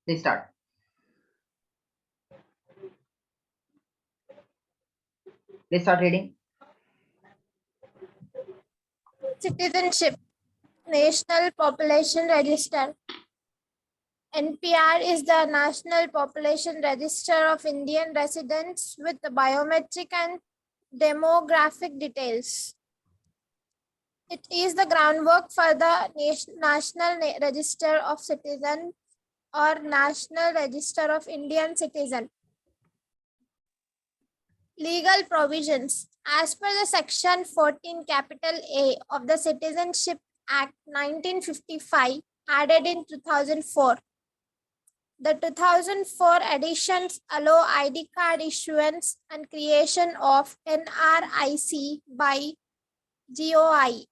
Please start. Please start reading. Citizenship. National Population Register. NPR is the National Population Register of Indian residents with the biometric and demographic details. It is the groundwork for the National Register of Citizens or National Register of Indian Citizens. Legal provisions. As per the Section 14 capital A of the Citizenship Act 1955 added in 2004. The 2004 editions allow ID card issuance and creation of NRIC by GOI.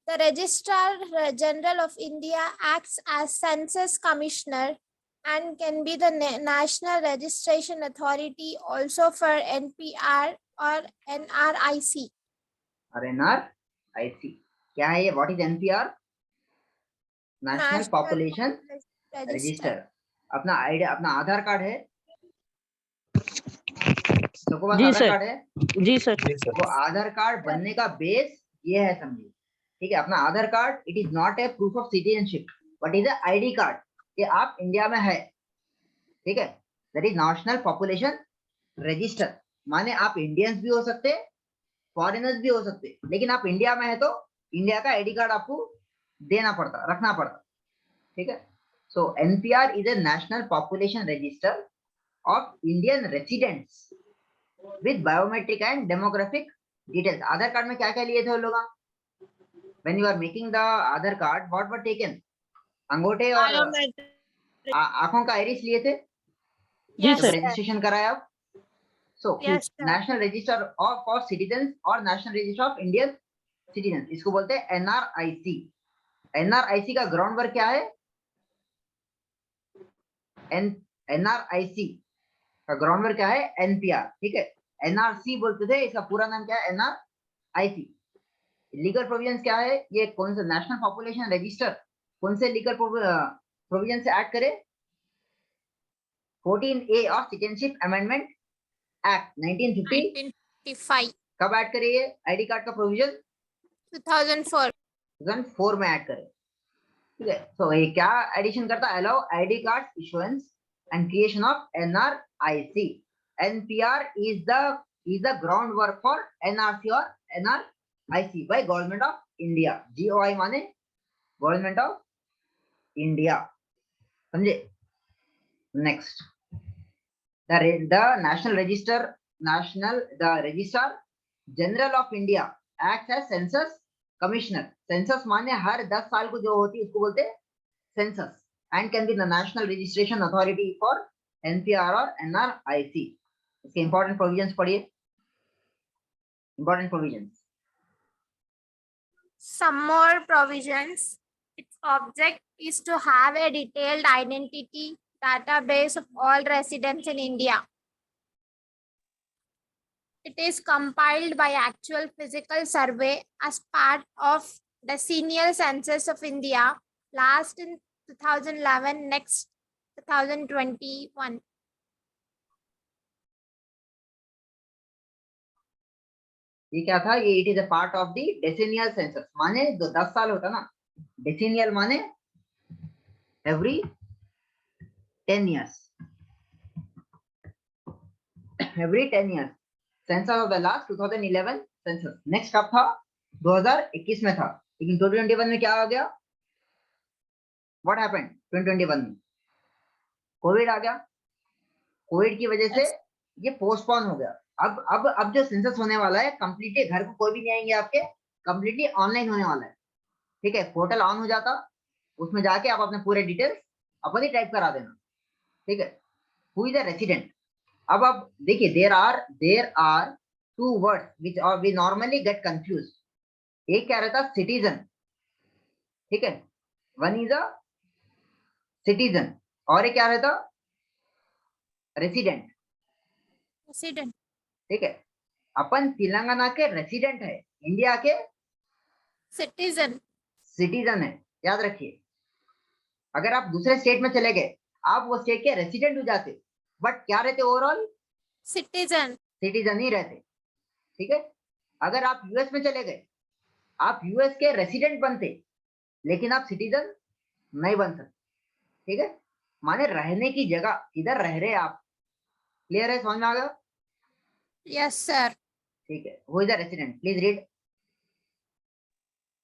The Registrar General of India acts as Census Commissioner and can be the National Registration Authority also for NPR or NRIC. और NRIC क्या है ये? What is NPR? National Population Register. अपना ID, अपना Aadhaar card है? सबको पास आधार card है? जी sir. वो आधार कार्ड बनने का बेस ये है, समझिए, ठीक है? अपना Aadhaar card it is not a proof of citizenship but is a ID card कि आप इंडिया में है, ठीक है? That is national population register, माने आप इंडियंस भी हो सकते, फॉरेनर्स भी हो सकते, लेकिन आप इंडिया में है तो इंडिया का आईडी कार्ड आपको देना पड़ता, रखना पड़ता, ठीक है? So NPR is a national population register of Indian residents with biometric and demographic details. Aadhaar card में क्या क्या लिए थे वो लोग? When you are making the Aadhaar card what were taken? अंगूठे और आंखों का आइरिस लिए थे? yes, रजिस्ट्रेशन कराया आप. So national register of citizen और national register of Indian citizen, इसको बोलते हैं एनआरआईसी. एनआरआईसी का ग्राउंड वर्क क्या है? एनआरआईसी का ग्राउंड वर्क क्या है? एनपीआर, ठीक है? एनआरसी बोलते थे, इसका पूरा नाम क्या है? एनआरआईसी. लीगल प्रोविजंस क्या है? ये कौन सा नेशनल पॉपुलेशन रजिस्टर कौन से लीगल प्रोविजन से ऐड करे? 14A of citizenship amendment act 1955. कब ऐड करे ये आईडी कार्ड का प्रोविजन? 2004 में ऐड करे, ठीक है? तो ये क्या एडिशन करता है? Allow ID card issuance and creation of NRIC. NPR is the ground work for NRC और NRIC by government of India. GOI माने गवर्नमेंट ऑफ इंडिया, समझे? Next, the registrar general of India acts as census commissioner. census माने हर 10 साल को जो होती है उसको बोलते हैं census and can be the national registration authority for NPR और NRIC. इसके important provisions पढ़िए. Important provisions. Some more provisions. Its object is to have a detailed identity database of all residents in India. It is compiled by actual physical survey as part of decennial census of India, last in 2011, next 2021. ये क्या था? ये it is a part of the decennial census, माने 10 साल होता ना. Decennial माने every 10 years. Every 10 years. Census of the last 2011 census. Next कब था? 2021 में था, लेकिन 2021 में क्या हो गया? What happened? 2021 में कोविड आ गया. कोविड की वजह से ये पोस्टपोन हो गया. अब जो सेंसस होने वाला है कंप्लीटली घर को कोई भी नहीं आएंगे आपके, कंप्लीटली ऑनलाइन होने वाला है, ठीक है? पोर्टल ऑन हो जाता, उसमें जाके आप अपने पूरे डिटेल्स अपन ही टाइप करा देना, ठीक है? Who is a resident. अब देखिए, there are two words which we normally get confused. एक क्या रहता? सिटीजन, ठीक है? वन इज अ सिटीजन और एक क्या रहता? रेसिडेंट, ठीक है? अपन तेलंगाना के रेसिडेंट है, इंडिया के सिटीजन है, याद रखिए, अगर आप दूसरे स्टेट में चले गए, आप वो स्टेट के रेसिडेंट हो जाते, बट क्या रहते ओवरऑल? Citizen. सिटीजन ही रहते, ठीक है। अगर आप यूएस में चले गए, आप यूएस के रेसिडेंट बनते, लेकिन आप सिटीजन नहीं बन सकते, ठीक है। माने रहने की जगह इधर रह रहे आप, क्लियर है, समझ में आ गया? Yes, sir. ठीक है, who is the resident, please read.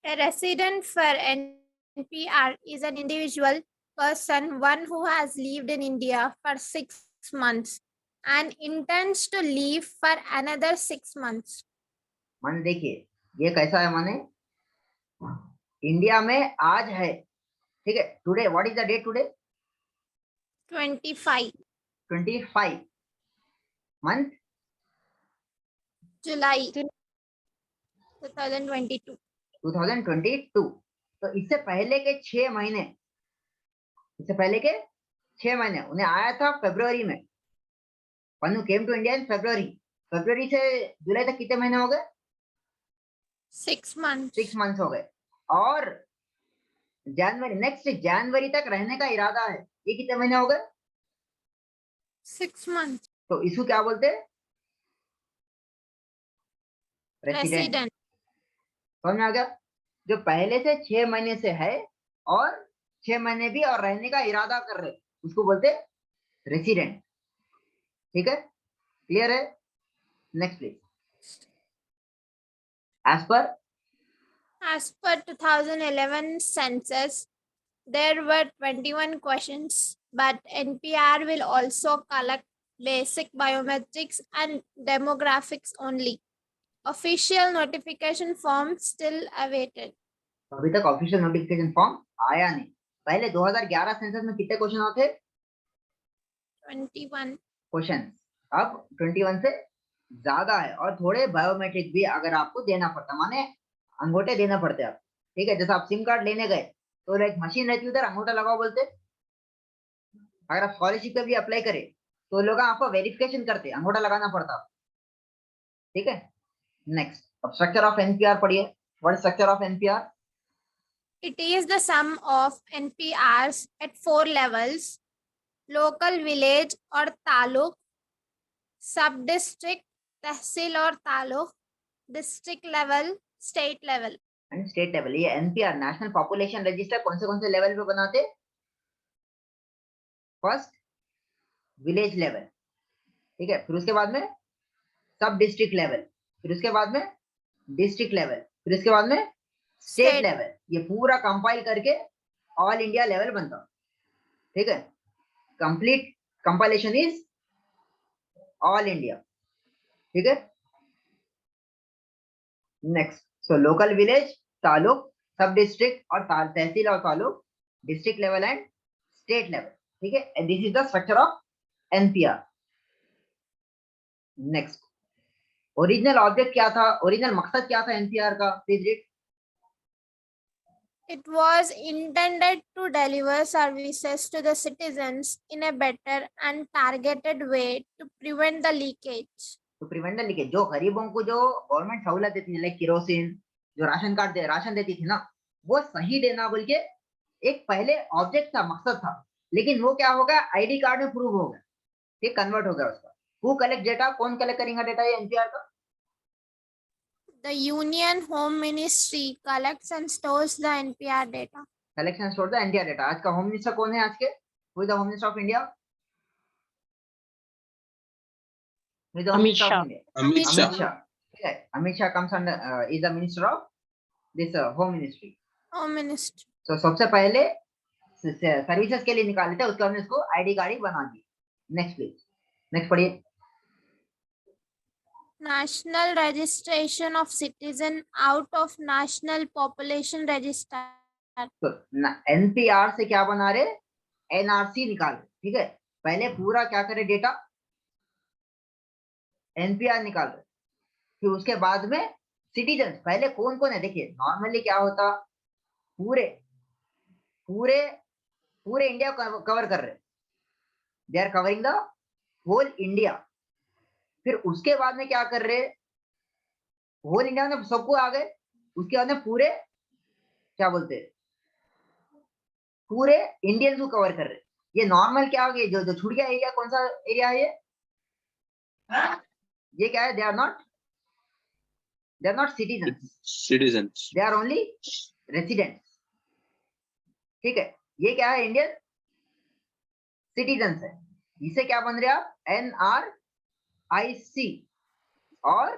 A resident for NPR is an individual person, one who has lived in India for 6 months and intends to leave for another 6 months. माने देखिए, ये कैसा है, माने India में आज है, ठीक है। Today, what is the date today? 25 25 month July 2022. 2022। तो इससे पहले के 6 महीने, इससे पहले के 6 महीने उन्हें आया था फरवरी में। Pannu came to India in February. फरवरी से जुलाई तक कितने महीने हो गए? 6 months. 6 मंथ्स हो गए। और जनवरी, नेक्स्ट जनवरी तक रहने का इरादा है, ये कितने महीने हो गए? 6 months. तो इसको क्या बोलते हैं? रेसिडेंट। Resident. समझ में आ गया? जो पहले से 6 महीने से है और 6 महीने भी और रहने का इरादा कर रहे, उसको बोलते रेसिडेंट, ठीक है। क्लियर है? Next please. As per As per 2011 census, there were 21 questions, but NPR will also collect basic biometrics and demographics only. Official notification form still awaited. अभी तक ऑफिशियल नोटिफिकेशन फॉर्म आया नहीं। पहले 2011 सेंसस में कितने क्वेश्चन होते? 21. Question. अब 21 से ज्यादा है, और थोड़े बायोमेट्रिक भी अगर आपको देना पड़ता, माने अंगूठे देना पड़ते आप, ठीक है। जैसे आप सिम कार्ड लेने गए तो एक मशीन रहती है, उधर अंगूठा लगाओ बोलते। अगर आप स्कॉलरशिप पे भी अप्लाई करें तो लोग आपको वेरिफिकेशन करते, अंगूठा लगाना पड़ता, ठीक है। नेक्स्ट, अब स्ट्रक्चर ऑफ एनपीआर पढ़िए। What is structure of NPR? It is the sum of NPRs at 4 levels: local, village or taluk, sub-district, tehsil or taluk, district level, state level. And state level. ये NPR national population register कौन से level पे बनाते? First village level, ठीक है। फिर उसके बाद में सब डिस्ट्रिक्ट लेवल, फिर उसके बाद में डिस्ट्रिक्ट लेवल, फिर उसके बाद में स्टेट लेवल। ये पूरा कंपाइल करके ऑल इंडिया लेवल बनता, ठीक है। Complete compilation is all India, ठीक है। Next, so local, village, taluk, सब डिस्ट्रिक्ट और तहसील और taluk, district level and state level, ठीक है। This is the structure of NPR. Next, original object क्या था, ओरिजिनल मकसद क्या था एनपीआर का, please read. It was intended to deliver services to the citizens in a better and targeted way to prevent the leakage. तो prevent the leakage, जो गरीबों को जो गवर्नमेंट सहूलत देती थी, लाइक किरोसिन, जो राशन कार्ड राशन देती थी ना, वो सही देना बोल के एक पहले ऑब्जेक्ट था, मकसद था। लेकिन वो क्या होगा, आईडी कार्ड में प्रूव हो गया, ठीक, कन्वर्ट हो गया उसका। हु कलेक्ट डेटा, कौन कलेक्ट करेगा डेटा ये एनपीआर का? The Union Home Ministry collects and stores the NPR data. Collection store the NPR data. आज का होम मिनिस्टर कौन है आज के? Who is the home minister of India? Amit Shah. Amit Shah, ठीक है। Amit Shah comes under is the minister of this home ministry. Home Ministry. तो सबसे पहले सर्विसेज के लिए निकाले थे, उसके बाद इसको आईडी कार्ड ही बना दी। नेक्स्ट प्लीज, नेक्स्ट पढ़िए। National registration of citizen out of national population register. तो एनपीआर से क्या बना रहे, एनआरसी निकाल रहे, ठीक है। पहले पूरा क्या करे, डेटा एनपीआर निकाल रहे, फिर उसके बाद में सिटीजन पहले कौन कौन है। देखिए नॉर्मली क्या होता, पूरे पूरे पूरे इंडिया कवर कर रहे, they are covering the whole India. फिर उसके बाद में क्या कर रहे, होल इंडिया में सबको आ गए, उसके बाद में पूरे क्या बोलते हैं, पूरे इंडियंस को कवर कर रहे हैं। ये नॉर्मल क्या हो गया, जो जो छूट गया एरिया, कौन सा एरिया है ये क्या है? They are not citizens, they are only residents. ठीक है, ये क्या है? इंडियन सिटीजन्स है। इसे क्या बन रहे हैं आप? NRIC और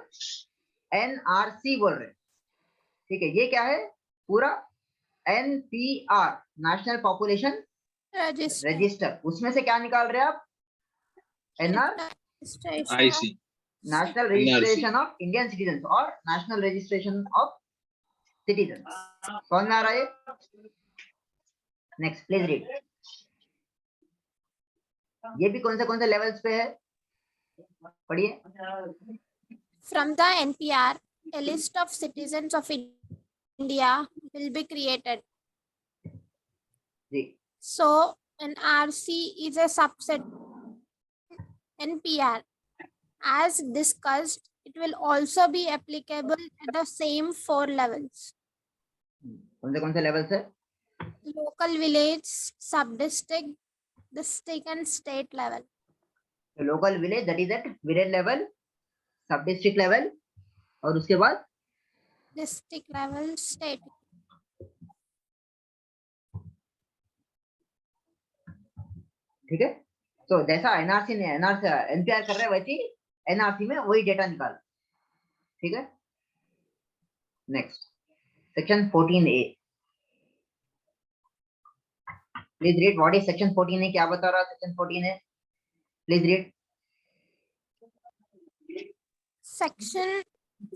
NRC बोल रहे हैं। ठीक है, ये क्या है? पूरा NPR, नेशनल पॉपुलेशन रजिस्टर, उसमें से क्या निकाल रहे हैं आप? NRIC, national registration of Indian citizen और नेशनल रजिस्ट्रेशन ऑफ सिटीजन। समझ में आ रहा है? Next please read. ये भी कौन से लेवल्स पे है, पढ़िए। From the NPR, a list of citizens of India will be created. Ji, So NRC is a subset NPR. As discussed, it will also be applicable at the same 4 levels. कौन से levels है? Local, village, sub-district, district and state level. Local village, that is at village level, सब district level, और उसके बाद District level, state. ठीक है। तो जैसा एनआरसी ने एनपीआर कर रहे हैं, वैसे एनआरसी में वही डेटा निकाल। ठीक है, next section 14A, please read. What is section 14A? क्या बता रहा है section 14A? Please read. Section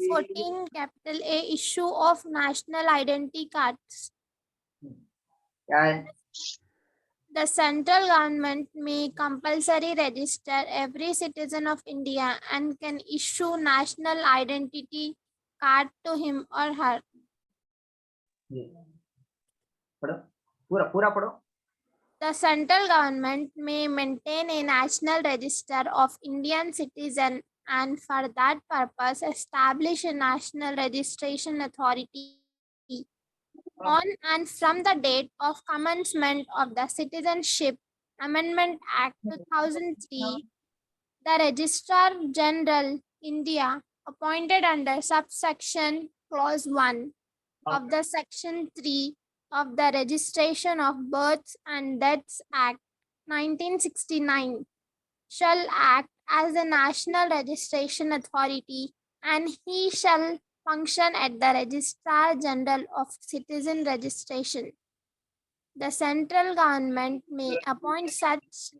14 capital A, issue of national identity cards. क्या है? The central government may compulsory register every citizen of India and can issue national identity card to him or her. पढ़ो, पूरा पढ़ो। The central government may maintain a national register of Indian citizen and for that purpose establish a national registration authority. On and from the date of commencement of the Citizenship Amendment Act 2003, the Registrar General India appointed under subsection clause 1 of the section 3 of the Registration of Births and Deaths Act 1969 shall act as the national registration authority, and he shall function at the Registrar General of Citizen Registration. The central government may appoint such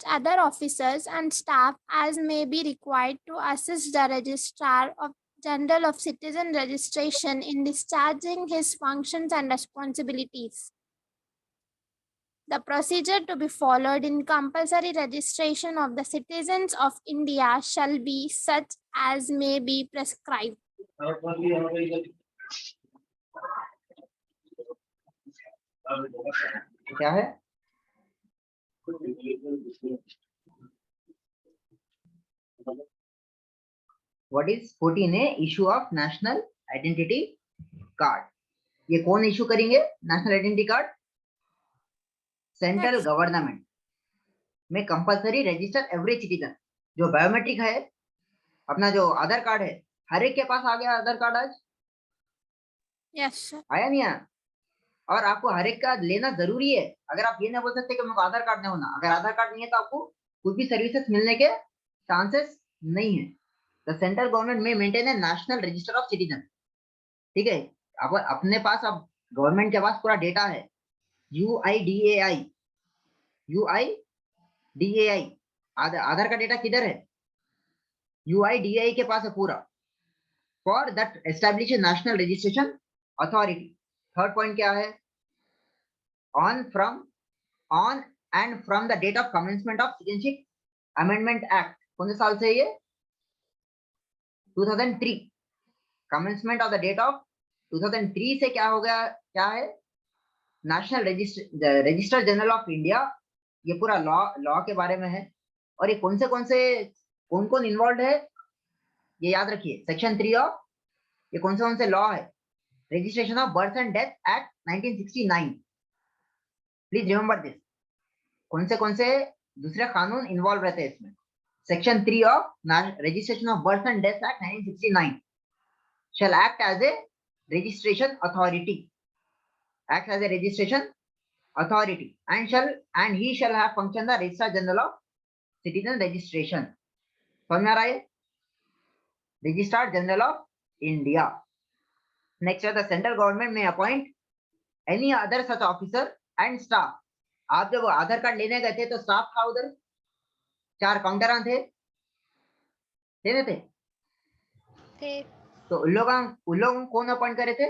other officers and staff as may be required to assist the Registrar General of Citizen Registration in discharging his functions and responsibilities. The procedure to be followed in compulsory registration of the citizens of India shall be such as may be prescribed. क्या है? What is 14A? Issue of national identity card. ये कौन issue करेंगे national identity card? Central government में compulsory register every citizen. जो biometric है, अपना जो आधार कार्ड है, हर एक के पास आ गया आधार कार्ड आज? Yes, sir. आया नहीं आया? और आपको हर एक का लेना जरूरी है। अगर आप ये नहीं बोल सकते कि मेरे को आधार कार्ड नहीं होना, अगर आधार कार्ड नहीं है तो आपको कुछ भी सर्विसेज मिलने के चांसेस नहीं है। द सेंट्रल गवर्नमेंट में मेंटेन है नेशनल रजिस्टर ऑफ सिटीजन। ठीक है, अब अपने पास, अब गवर्नमेंट के पास पूरा डेटा है। UIDAI आधार का डेटा किधर है? UIDAI के पास है पूरा। For that establish national registration authority. Third point क्या है? on and from the date of commencement of Citizenship Amendment Act। कौन से साल से ये? 2003। commencement of the date of 2003 से क्या हो गया? क्या है? National register general of India. ये पूरा लॉ के बारे में है। और ये कौन इन्वॉल्व है, ये याद रखिए। सेक्शन 3 ऑफ ये कौन से लॉ है? Registration of birth and death act 1969. Please remember this. कौन से दूसरे कानून इन्वॉल्व रहते हैं इसमें? Section 3 of registration of birth and death act 1969 shall act as a registration authority. Act as a registration authority and he shall have function the Registrar General of Citizen Registration. समझ में आ रहा है? Registrar General of India. Next है the central government may appoint any other such officer and staff. आप जब आधार card लेने गए थे तो स्टाफ था उधर, 4 काउंटर थे, नहीं थे? तो उन लोगों को कौन अपॉइंट करे थे?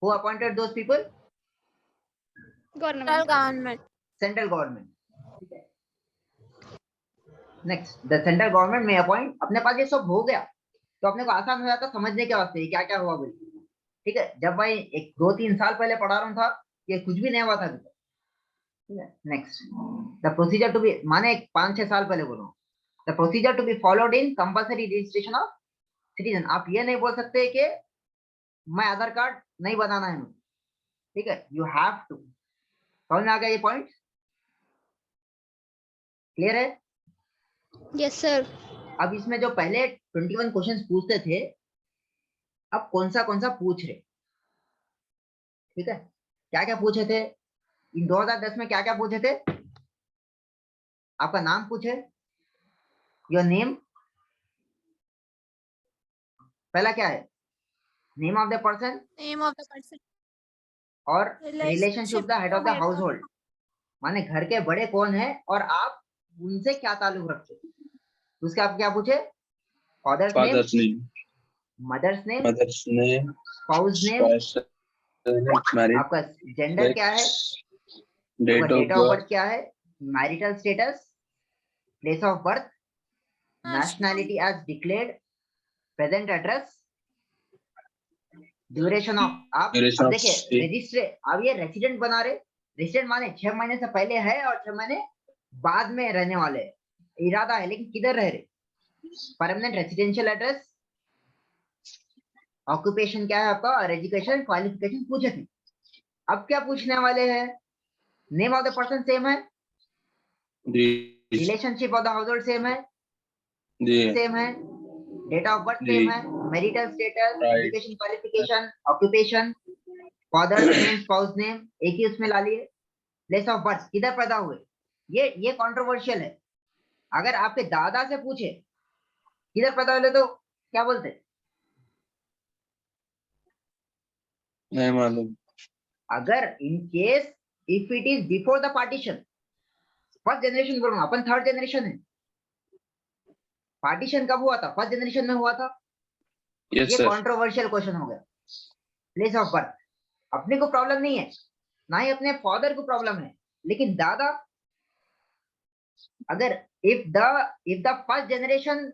Who appointed those people? Government. Central government. Next, the central government may appoint. अपने पास ये सब हो गया तो अपने को आसान हो जाता समझने के वास्ते क्या क्या हुआ बोल. ठीक है, जब भाई 2-3 साल पहले पढ़ा रहा था ये कुछ भी नहीं हुआ था. ठीक है, next the procedure to be, माने 5-6 साल पहले बोलो, the procedure to be followed in compulsory registration of citizen. आप ये नहीं बोल सकते कि मैं आधार कार्ड नहीं बनाना है. ठीक है, यू हैव टू. समझ में आ गया ये पॉइंट? क्लियर है? Yes sir. अब इसमें जो पहले 21 क्वेश्चंस पूछते थे अब कौन सा पूछ रहे. ठीक है, क्या क्या पूछे थे इन 2010 में? क्या क्या पूछे थे? आपका नाम पूछे, योर नेम. पहला क्या है? नेम ऑफ द पर्सन और relationship the head of the house hold. माने घर के बड़े कौन है और आप उनसे क्या ताल्लुक रखते हो. उसके आप क्या पूछे? Father's name, mother's name, spouse name, आपका जेंडर क्या है, डेट ऑफ बर्थ क्या है, marital status, place of birth, nationality as declared, present address, duration of. आप देखिए रजिस्ट्रे, अब ये रेसिडेंट बना रहे. रेसिडेंट माने 6 महीने से पहले है और 6 महीने बाद में रहने वाले हैं. इरादा है लेकिन किधर रह रहे. परमानेंट रेसिडेंशियल एड्रेस, ऑक्यूपेशन क्या है आपका और एजुकेशन क्वालिफिकेशन पूछे थे. अब क्या पूछने वाले हैं? Name of the person same है, relationship of the household same है, सेम है, डेट ऑफ बर्थ सेम है, marital status, education qualification, occupation, father's name, spouse name एक ही उसमें ला लिए. प्लेस ऑफ बर्थ किधर पैदा हुए, ये कंट्रोवर्शियल है. अगर आपके दादा से पूछे किधर पैदा हुए तो क्या बोलते? नहीं मालूम. अगर in case if it is before the partition, first generation बोलूंगा, अपन थर्ड जनरेशन है. पार्टीशन कब हुआ था? फर्स्ट जनरेशन में हुआ था. यस ये सर. कंट्रोवर्शियल क्वेश्चन हो गया. प्लेस ऑफ बर्थ अपने को प्रॉब्लम नहीं है, ना ही अपने फादर को प्रॉब्लम है, लेकिन दादा अगर if the first generation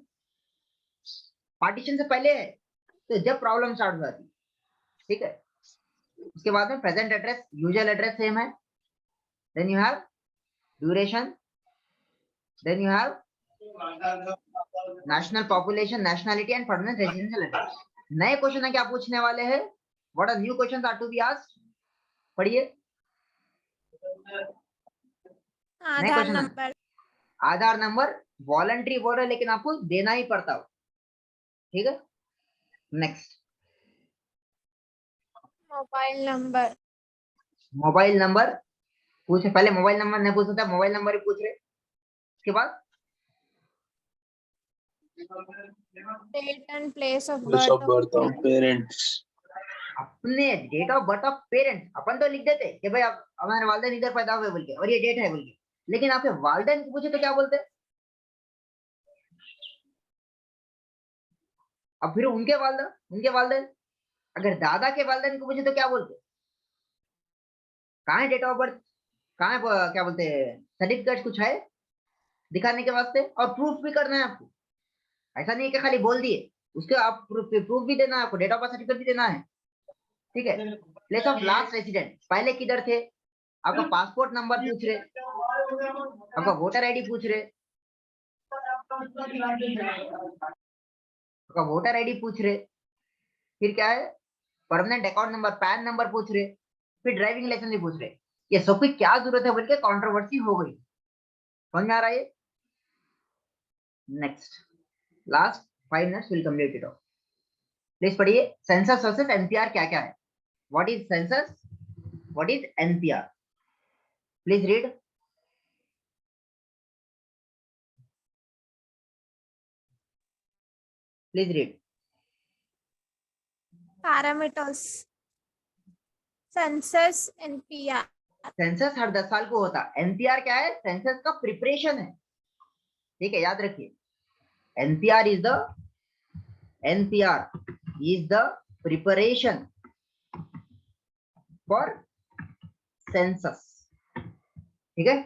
partition से पहले है तो जब प्रॉब्लम स्टार्ट हो जाती. ठीक है, उसके बाद में present address, usual address same है, then you have duration, then you have national population, nationality and permanent residential address. नए क्वेश्चन है क्या पूछने वाले हैं? What are new questions are to be asked? पढ़िए. Aadhaar number. Aadhaar number voluntary बोल रहे लेकिन आपको देना ही पड़ता हो. ठीक है, next mobile number. Mobile number पूछे. पहले मोबाइल नंबर नहीं पूछ सकता, मोबाइल नंबर ही पूछ रहे. उसके बाद date and place of place of birth birth of parents. अपने date of birth of parents अपन तो लिख देते कि भाई अब हमारे वालिदैन इधर पैदा हुए बोल के और ये डेट है बोल के, लेकिन आपके वालिदैन को पूछे तो क्या बोलते? अब फिर उनके वालिदैन अगर दादा के वालिदैन को पूछे तो क्या बोलते? कहाँ है डेट ऑफ बर्थ, कहाँ है क्या बोलते हैं सर्टिफिकेट कुछ है दिखाने के वास्ते, और प्रूफ भी करना है आपको. ऐसा नहीं है कि खाली बोल दिए, उसके आप प्रूफ भी देना है आपको, डेट ऑफ बर्थ सर्टिफिकेट भी देना है. ठीक है, प्लेस ऑफ लास्ट रेसिडेंट, पहले किधर थे, आपका पासपोर्ट नंबर पूछ रहे, आपका वोटर आईडी पूछ रहे, आपका वोटर आईडी पूछ रहे. फिर क्या है? Permanent account number, pan number पूछ रहे, फिर ड्राइविंग लाइसेंस भी पूछ रहे, ये सब की क्या जरूरत है बोल के कंट्रोवर्सी हो गई। समझ में आ रहा है? Next last 5 minutes will complete it off. Please पढ़िए, सेंसस वर्सेस एनपीआर क्या क्या है। What is census, what is NPR, please read. Please read. Parameters. Census NPR. Census हर 10 साल को होता, एनपीआर क्या है, सेंसस का प्रिपरेशन है। ठीक है, याद रखिए, NPR is the preparation for census. ठीक है,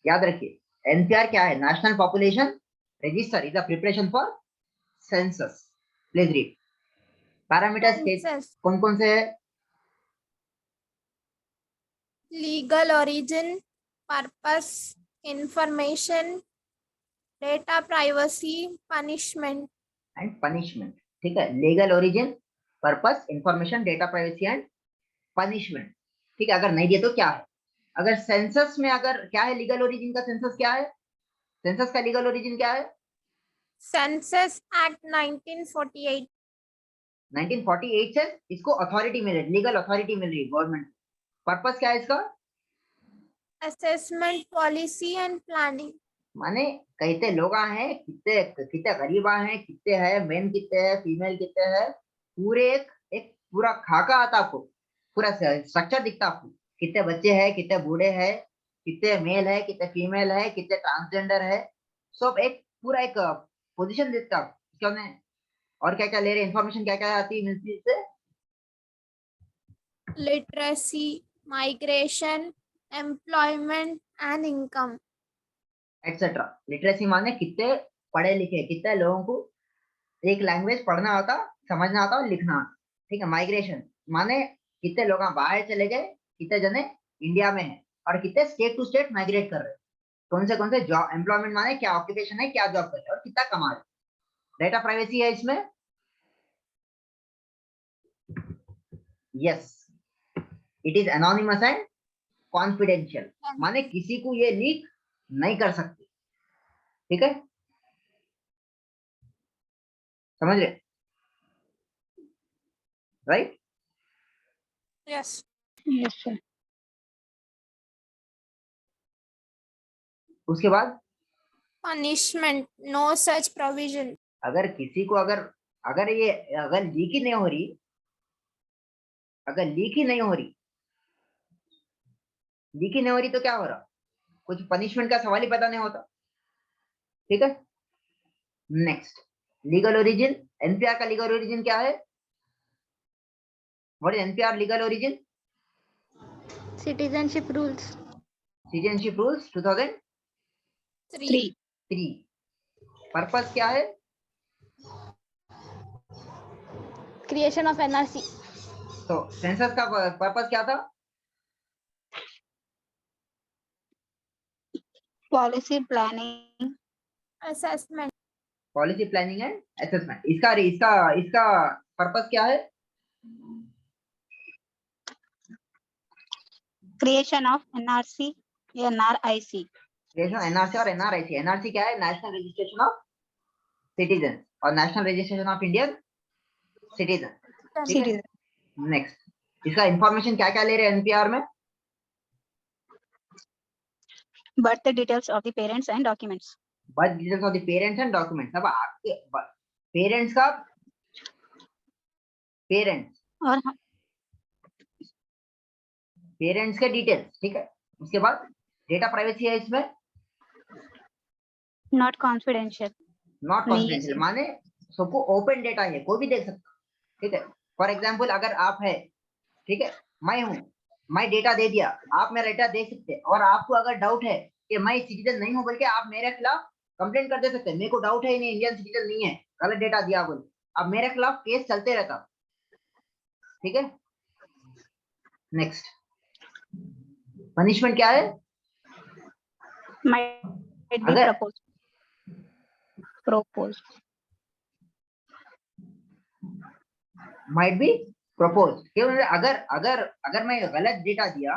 याद रखिए, एनपीआर क्या है, national population register is the preparation for census. Please read. Parameters Census. कौन कौन से है? Legal origin, purpose, information, data privacy, punishment. And punishment. ठीक है, legal origin, purpose, information, data privacy and punishment. ठीक है, अगर नहीं दिए तो क्या है? अगर सेंसस में अगर क्या है लीगल ओरिजिन का, सेंसस क्या है, सेंसस का लीगल ओरिजिन क्या है? Census Act 1948. 1948 से इसको अथॉरिटी मिल रही, लीगल अथॉरिटी मिल रही है गवर्नमेंट। पर्पस क्या है इसका? Assessment, policy and planning. माने कहते लोग हैं, कितने कितने गरीब हैं, कितने हैं, मेन कितने हैं, फीमेल कितने हैं, पूरे एक पूरा खाका आता आपको, पूरा स्ट्रक्चर दिखता आपको, कितने बच्चे हैं, कितने बूढ़े हैं, कितने मेल है, कितने फीमेल है, कितने ट्रांसजेंडर है, सब एक पूरा एक पोजीशन देता है क्या उन्हें। और क्या क्या ले रहे, इंफॉर्मेशन क्या क्या आती है मिनिस्ट्री से? Literacy, migration, employment and income. Etcetera. Literacy माने कितने पढ़े लिखे, कितने लोगों को एक लैंग्वेज पढ़ना आता, समझना आता और लिखना आता। ठीक है, माइग्रेशन माने कितने लोग बाहर चले गए, कितने जने इंडिया में है, और कितने स्टेट टू स्टेट माइग्रेट कर रहे हैं, कौन से जॉब, एम्प्लॉयमेंट माने क्या ऑक्यूपेशन है, क्या जॉब कर रहे हैं और कितना कमा रहे। डेटा प्राइवेसी है इसमें, yes, it is anonymous and confidential, माने किसी को ये लीक नहीं कर सकते। ठीक है, समझ रहे, राइट? Yes. Yes, sir. उसके बाद Punishment, no such provision. अगर किसी को अगर अगर ये अगर लीक ही नहीं हो रही, अगर लीक ही नहीं हो रही, लीक ही नहीं हो रही तो क्या हो रहा, कुछ पनिशमेंट का सवाल ही पता नहीं होता। ठीक है, नेक्स्ट लीगल ओरिजिन, एनपीआर का लीगल ओरिजिन क्या है? What is NPR legal origin? Citizenship rules. Citizenship rules 2003। 3. Purpose क्या है? Creation of NRC. तो सेंसस का पर्पस क्या था? Policy planning. Assessment. Policy planning and assessment. इसका इसका इसका पर्पस क्या है? Creation of NRC, NRIC. NRC और एनआरआईसी। एनआरसी क्या है? नेशनल रजिस्ट्रेशन ऑफ सिटीजन, और national registration of Indian citizen. ठीक है, नेक्स्ट इसका इंफॉर्मेशन क्या क्या ले रहे हैं एनपीआर में? Birth details of the parents and documents. Birth details of the parents and documents. अब आपके पेरेंट्स का और पेरेंट्स के डिटेल्स। ठीक है, उसके बाद डेटा प्राइवेसी है इसमें, not confidential. नॉट नहीं है कॉन्फिडेंशियल, माने सबको ओपन डेटा है, कोई भी देख सकता। ठीक है, फॉर एग्जांपल अगर आप है, ठीक है, मैं हूं, मैं डेटा दे दिया, आप मेरा डेटा दे सकते हैं, और आपको अगर डाउट है कि मैं सिटीजन नहीं हूं बोल के आप मेरे खिलाफ कंप्लेंट कर दे सकते हैं, मेरे को डाउट है नहीं इंडियन सिटीजन नहीं है, गलत डेटा दिया बोल, अब मेरे खिलाफ केस चलते रहता। ठीक है, नेक्स्ट पनिशमेंट क्या है? Might be अगर proposed. might be प्रपोज क्यों? अगर अगर अगर मैं गलत डेटा दिया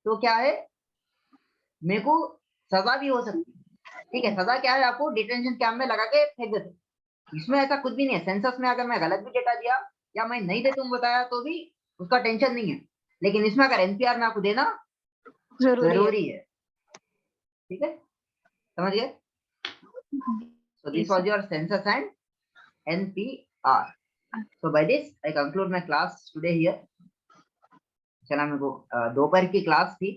तो क्या है, मेरे को सजा भी हो सकती है। ठीक है, सजा क्या है? आपको डिटेंशन कैंप में लगा के फेंक देते। इसमें ऐसा कुछ भी नहीं है। सेंसस में अगर मैं गलत भी डेटा दिया या मैं नहीं दे तुम बताया तो भी उसका टेंशन नहीं है, लेकिन इसमें अगर एनपीआर में आपको देना जरूरी है। ठीक है, समझ गए? So this Yes, was your census and NPR. So by this I conclude my class today here. चला, मेरे को दोपहर की क्लास थी,